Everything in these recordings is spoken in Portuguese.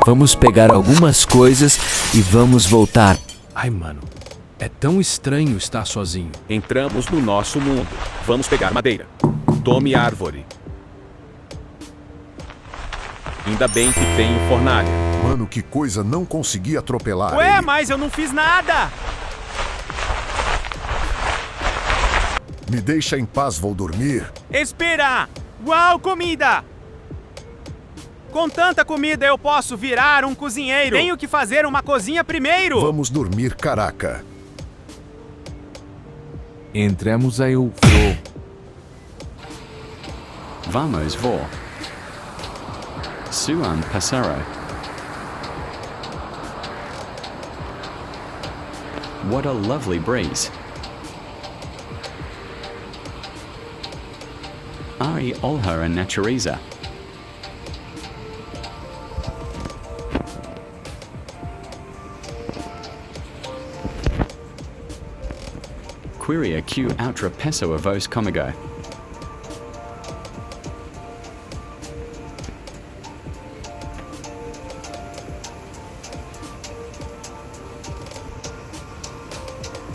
Vamos pegar algumas coisas e vamos voltar. Ai, mano. É tão estranho estar sozinho. Entramos no nosso mundo. Vamos pegar madeira. Tome árvore. Ainda bem que tenho fornalha. Mano, que coisa, não consegui atropelar Ué, ele. mas eu não fiz nada! Me deixa em paz, vou dormir. Espera! Uau, comida! Com tanta comida eu posso virar um cozinheiro. Tenho que fazer uma cozinha primeiro. Vamos dormir, caraca. Entramos aí o voo. Vamos vor. Suan Passaro. What a lovely breeze. Ari olha a natureza. Queria que outra pessoa vos comigo.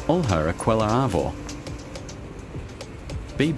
Olha aquela árvore. B.